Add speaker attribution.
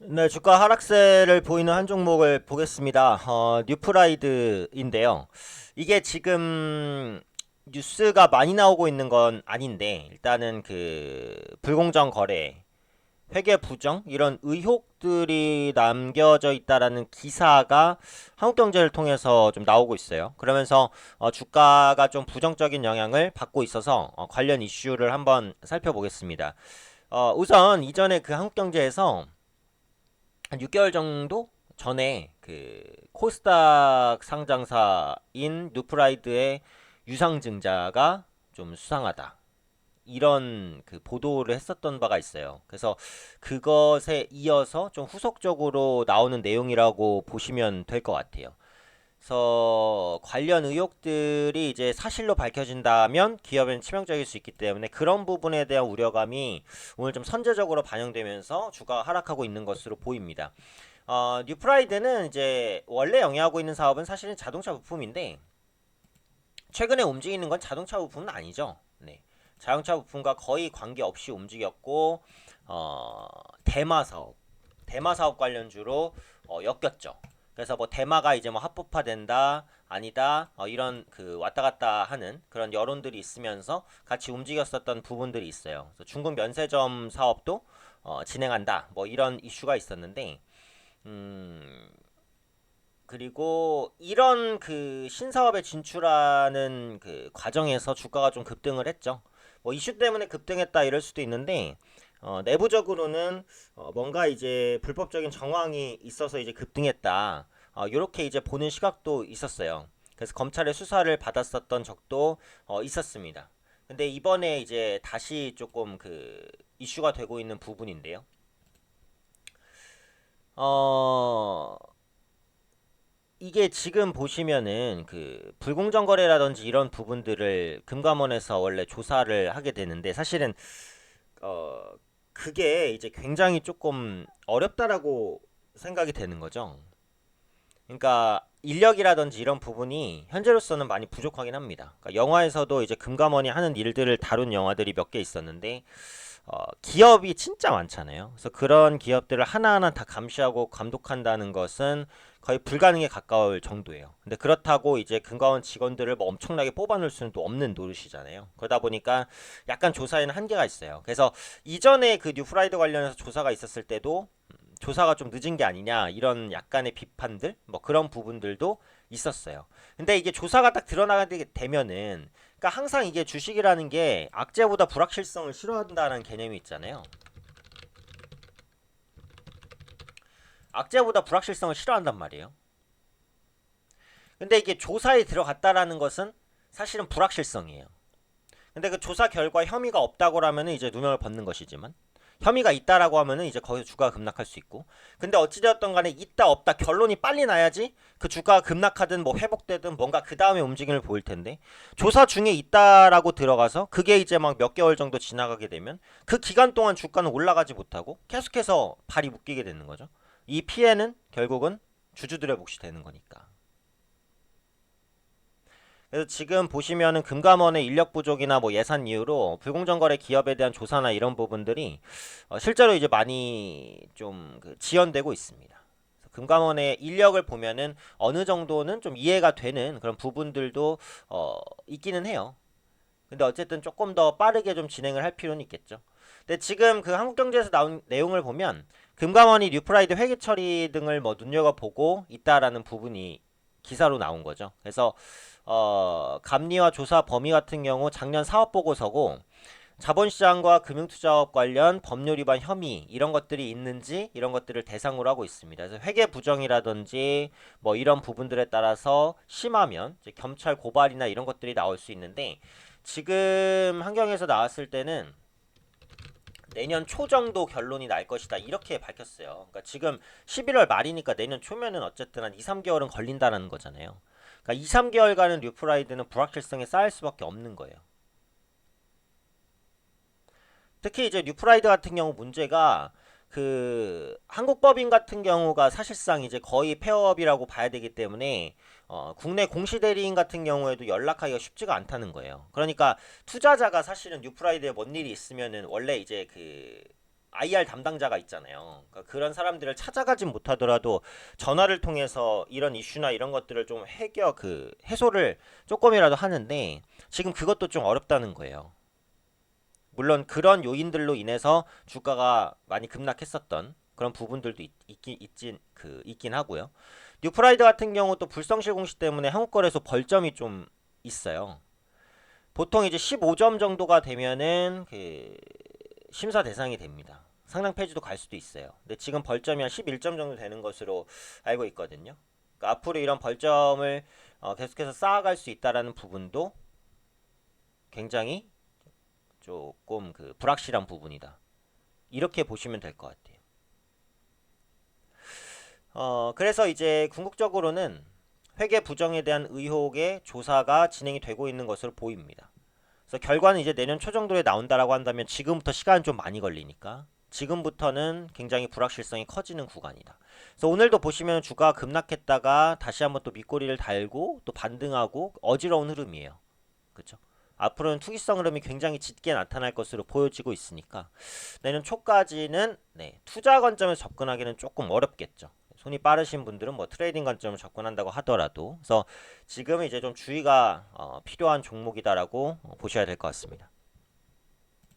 Speaker 1: 네, 주가 하락세를 보이는 한 종목을 보겠습니다. 뉴프라이드인데요. 이게 지금 뉴스가 많이 나오고 있는 건 아닌데, 일단은 그 불공정 거래, 회계 부정 이런 의혹들이 남겨져 있다라는 기사가 한국경제를 통해서 좀 나오고 있어요. 그러면서 주가가 좀 부정적인 영향을 받고 있어서 관련 이슈를 한번 살펴보겠습니다. 우선 이전에 그 한국경제에서 한 6개월 정도 전에 그 코스닥 상장사인 뉴프라이드의 유상증자가 좀 수상하다. 이런 그 보도를 했었던 바가 있어요. 그래서 그것에 이어서 좀 후속적으로 나오는 내용이라고 보시면 될 것 같아요. 그래서 관련 의혹들이 이제 사실로 밝혀진다면 기업에는 치명적일 수 있기 때문에 그런 부분에 대한 우려감이 오늘 좀 선제적으로 반영되면서 주가가 하락하고 있는 것으로 보입니다. 뉴프라이드는 이제 원래 영위하고 있는 사업은 사실은 자동차 부품인데 최근에 움직이는 건 자동차 부품은 아니죠. 네. 자동차 부품과 거의 관계없이 움직였고 대마 사업, 대마 사업 관련주로 엮였죠. 그래서 뭐 대마가 이제 뭐 합법화된다, 아니다, 이런 그 왔다 갔다 하는 그런 여론들이 있으면서 같이 움직였었던 부분들이 있어요. 그래서 중국 면세점 사업도 진행한다, 뭐 이런 이슈가 있었는데, 음, 그리고 이런 그 신사업에 진출하는 그 과정에서 주가가 좀 급등을 했죠. 뭐 이슈 때문에 급등했다 이럴 수도 있는데 내부적으로는 뭔가 이제 불법적인 정황이 있어서 이제 급등했다. 이렇게 이제 보는 시각도 있었어요. 그래서 검찰의 수사를 받았었던 적도 있었습니다. 근데 이번에 이제 다시 조금 그 이슈가 되고 있는 부분인데요. 어, 이게 지금 보시면은 그 불공정 거래라든지 이런 부분들을 금감원에서 원래 조사를 하게 되는데 사실은 어 그게 이제 굉장히 조금 어렵다라고 생각이 되는 거죠. 그러니까 인력이라든지 이런 부분이 현재로서는 많이 부족하긴 합니다. 그러니까 영화에서도 이제 금감원이 하는 일들을 다룬 영화들이 몇 개 있었는데 기업이 진짜 많잖아요. 그래서 그런 기업들을 하나하나 다 감시하고 감독한다는 것은 거의 불가능에 가까울 정도예요. 근데 그렇다고 이제 금감원 직원들을 뭐 엄청나게 뽑아놓을 수는 또 없는 노릇이잖아요. 그러다 보니까 약간 조사에는 한계가 있어요. 그래서 이전에 그 뉴프라이드 관련해서 조사가 있었을 때도 조사가 좀 늦은 게 아니냐 이런 약간의 비판들 뭐 그런 부분들도 있었어요. 근데 이게 조사가 딱 드러나게 되면은 그러니까 항상 이게 주식이라는 게 악재보다 불확실성을 싫어한다는 개념이 있잖아요. 악재보다 불확실성을 싫어한단 말이에요. 근데 이게 조사에 들어갔다라는 것은 사실은 불확실성이에요. 근데 그 조사 결과 혐의가 없다고 하면은 이제 누명을 벗는 것이지만 혐의가 있다라고 하면은 이제 거기서 주가가 급락할 수 있고 근데 어찌되었던 간에 있다 없다 결론이 빨리 나야지 그 주가가 급락하든 뭐 회복되든 뭔가 그 다음에 움직임을 보일 텐데 조사 중에 있다라고 들어가서 그게 이제 막 몇 개월 정도 지나가게 되면 그 기간 동안 주가는 올라가지 못하고 계속해서 발이 묶이게 되는 거죠. 이 피해는 결국은 주주들의 몫이 되는 거니까. 그래서 지금 보시면은 금감원의 인력 부족이나 뭐 예산 이유로 불공정 거래 기업에 대한 조사나 이런 부분들이 실제로 이제 많이 좀그 지연되고 있습니다. 금감원의 인력을 보면은 어느 정도는 좀 이해가 되는 그런 부분들도 있기는 해요. 근데 어쨌든 조금 더 빠르게 좀 진행을 할 필요는 있겠죠. 근데 지금 그 한국경제에서 나온 내용을 보면 금감원이 뉴프라이드 회계 처리 등을 뭐 눈여겨보고 있다라는 부분이 기사로 나온 거죠. 그래서 감리와 조사 범위 같은 경우 작년 사업 보고서고 자본시장과 금융투자업 관련 법률 위반 혐의 이런 것들이 있는지 이런 것들을 대상으로 하고 있습니다. 그래서 회계 부정이라든지 뭐 이런 부분들에 따라서 심하면 이제 겸찰 고발이나 이런 것들이 나올 수 있는데 지금 한경에서 나왔을 때는 내년 초 정도 결론이 날 것이다 이렇게 밝혔어요. 그러니까 지금 11월 말이니까 내년 초면은 어쨌든 한 2, 3개월은 걸린다는 거잖아요. 그러니까 2, 3개월간은 뉴프라이드는 불확실성에 쌓일 수밖에 없는 거예요. 특히 이제 뉴프라이드 같은 경우 문제가 그 한국법인 같은 경우가 사실상 이제 거의 폐업이라고 봐야 되기 때문에 국내 공시대리인 같은 경우에도 연락하기가 쉽지가 않다는 거예요. 그러니까 투자자가 사실은 뉴프라이드에 뭔 일이 있으면은 원래 이제 그 IR 담당자가 있잖아요. 그러니까 그런 사람들을 찾아가진 못하더라도 전화를 통해서 이런 이슈나 이런 것들을 좀 해소를 조금이라도 하는데 지금 그것도 좀 어렵다는 거예요. 물론 그런 요인들로 인해서 주가가 많이 급락했었던 그런 부분들도 있긴 하고요. 뉴프라이드 같은 경우 또 불성실 공시 때문에 한국거래소 벌점이 좀 있어요. 보통 이제 15점 정도가 되면은 그 심사 대상이 됩니다. 상당 폐지도 갈 수도 있어요. 근데 지금 벌점이 한 11점 정도 되는 것으로 알고 있거든요. 그러니까 앞으로 이런 벌점을 계속해서 쌓아갈 수 있다라는 부분도 굉장히 조금 그 불확실한 부분이다. 이렇게 보시면 될 것 같아요. 그래서 이제 궁극적으로는 회계 부정에 대한 의혹의 조사가 진행이 되고 있는 것으로 보입니다. 그래서 결과는 이제 내년 초 정도에 나온다라고 한다면 지금부터 시간이 좀 많이 걸리니까 지금부터는 굉장히 불확실성이 커지는 구간이다. 그래서 오늘도 보시면 주가가 급락했다가 다시 한번 또 밑꼬리를 달고 또 반등하고 어지러운 흐름이에요. 그렇죠? 앞으로는 투기성 흐름이 굉장히 짙게 나타날 것으로 보여지고 있으니까 내년 초까지는 투자 관점에서 접근하기는 조금 어렵겠죠. 손이 빠르신 분들은 뭐 트레이딩 관점을 접근한다고 하더라도 그래서 지금은 이제 좀 주의가 필요한 종목이다라고 보셔야 될 것 같습니다.